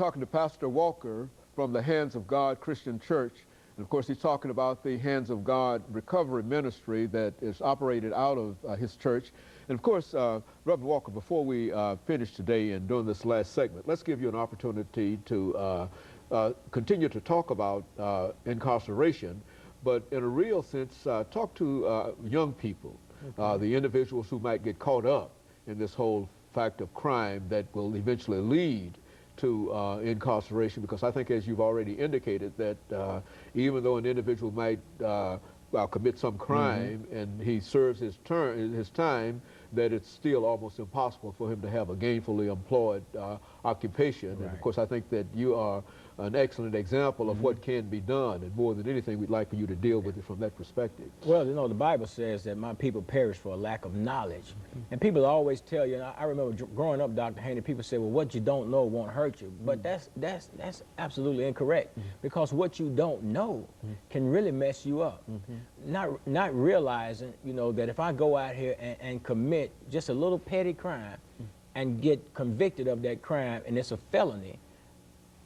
Talking to Pastor Walker from the Hands of God Christian Church. And of course, he's talking about the Hands of God recovery ministry that is operated out of his church. And of course, Reverend Walker, before we finish today and during this last segment, let's give you an opportunity to continue to talk about incarceration, but in a real sense, talk to young people, the individuals who might get caught up in this whole fact of crime that will eventually lead to incarceration, because I think, as you've already indicated, that even though an individual might commit some crime and he serves his time, that it's still almost impossible for him to have a gainfully employed occupation. Right. And of course, I think that you are an excellent example of what can be done, and more than anything, we'd like for you to deal with it from that perspective. Well, you know, the Bible says that my people perish for a lack of knowledge. And people always tell you, and I remember growing up, Dr. Haney, people say, well, what you don't know won't hurt you. But that's absolutely incorrect, because what you don't know can really mess you up. Not realizing, you know, that if I go out here and commit just a little petty crime and get convicted of that crime, and it's a felony,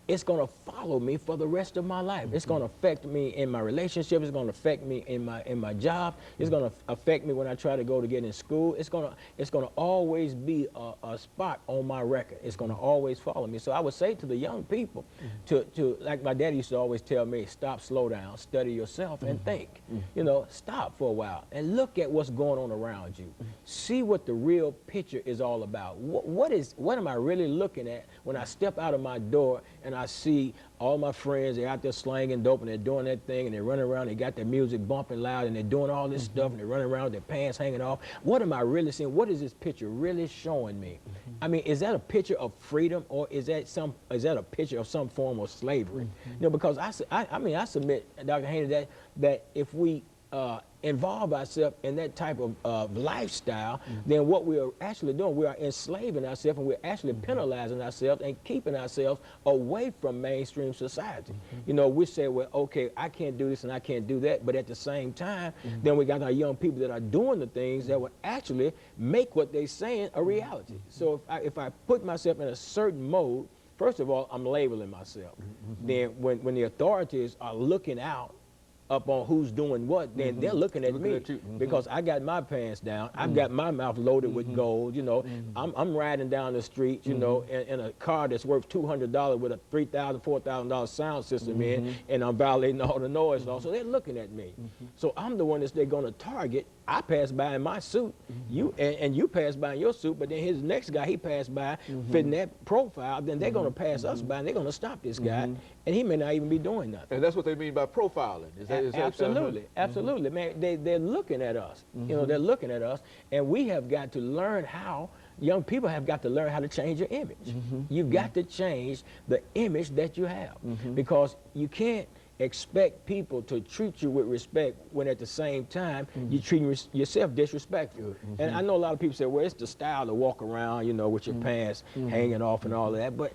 it's going to follow me for the rest of my life. It's going to affect me in my relationship. It's going to affect me in my job. It's going to affect me when I try to go to get in school. It's going to always be a spot on my record. It's going to always follow me. So I would say to the young people, to like my daddy used to always tell me, stop, slow down, study yourself, and think. You know, stop for a while and look at what's going on around you. See what the real picture is all about. What am I really looking at when I step out of my door and I see all my friends, they're out there slanging dope and they're doing that thing and they're running around, they got their music bumping loud and they're doing all this stuff and they're running around with their pants hanging off. What am I really seeing? What is this picture really showing me? I mean, is that a picture of freedom, or is that a picture of some form of slavery? You know, because I submit, Dr. Haney, that if we involve ourselves in that type of lifestyle, then what we are actually doing, we are enslaving ourselves, and we're actually penalizing ourselves and keeping ourselves away from mainstream society. You know, we say, well, okay, I can't do this and I can't do that, but at the same time, then we got our young people that are doing the things that will actually make what they're saying a reality. So if I put myself in a certain mode, first of all, I'm labeling myself. Then when the authorities are looking out up on who's doing what, then they're looking at me because I got my pants down. I've got my mouth loaded with gold. You know, I'm riding down the street, you know, in a car that's worth $200 with a $3,000, $4,000 sound system in, and I'm violating all the noise and all. So they're looking at me. So I'm the one that they're going to target. I pass by in my suit, you pass by in your suit, but then his next guy, he passed by fitting that profile, then they're going to pass us by and they're going to stop this guy, and he may not even be doing nothing. And that's what they mean by profiling. Absolutely, absolutely, man. They're looking at us. You know, they're looking at us, and we have got to learn how. Young people have got to learn how to change your image. You've got to change the image that you have, because you can't expect people to treat you with respect when at the same time you're treating yourself disrespectful. And I know a lot of people say, well, it's the style to walk around, you know, with your pants hanging off and all of that, but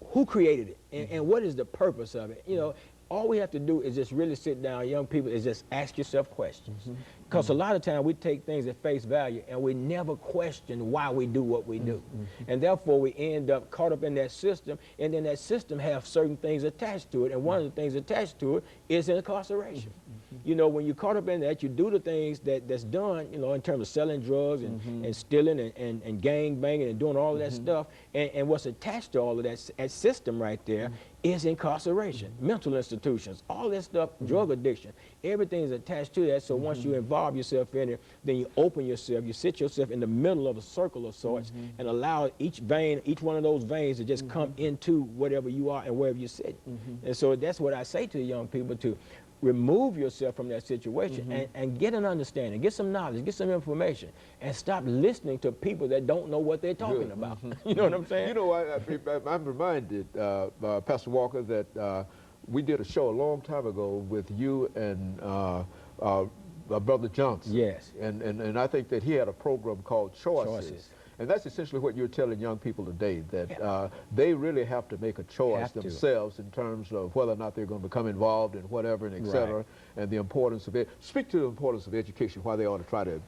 who created it, and what is the purpose of it? You know, all we have to do is just really sit down, young people, is just ask yourself questions. Because a lot of times we take things at face value and we never question why we do what we do. And therefore we end up caught up in that system, and then that system has certain things attached to it, and one of the things attached to it is incarceration. You know, when you're caught up in that, you do the things that's done, you know, in terms of selling drugs and stealing and gang banging and doing all of that stuff, and what's attached to all of that system right there is incarceration, mental institutions, all that stuff, drug addiction, everything is attached to that. So once you involve yourself in it, then you open yourself, you sit yourself in the middle of a circle of sorts, and allow each one of those veins to just come into whatever you are and wherever you sit. And so that's what I say to the young people, to remove yourself from that situation and get an understanding, get some knowledge, get some information, and stop listening to people that don't know what they're talking about. You know what I'm saying? You know, I'm reminded, Pastor Walker, that we did a show a long time ago with you and Brother Johnson. Yes. And I think that he had a program called Choices. And that's essentially what you're telling young people today, that they really have to make a choice themselves in terms of whether or not they're going to become involved in whatever, and et cetera, and the importance of it. Speak to the importance of education, why they ought to try to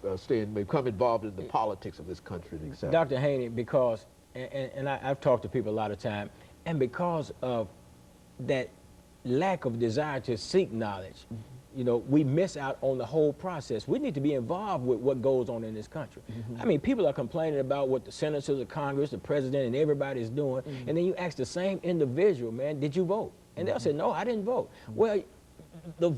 become involved in the politics of this country, and et cetera. Dr. Haney, because, and I've talked to people a lot of time, And because of that lack of desire to seek knowledge, you know, we miss out on the whole process. We need to be involved with what goes on in this country. I mean, people are complaining about what the senators, the Congress, the president, and everybody is doing, and then you ask the same individual, man, did you vote? And they'll say, no, I didn't vote. Well, the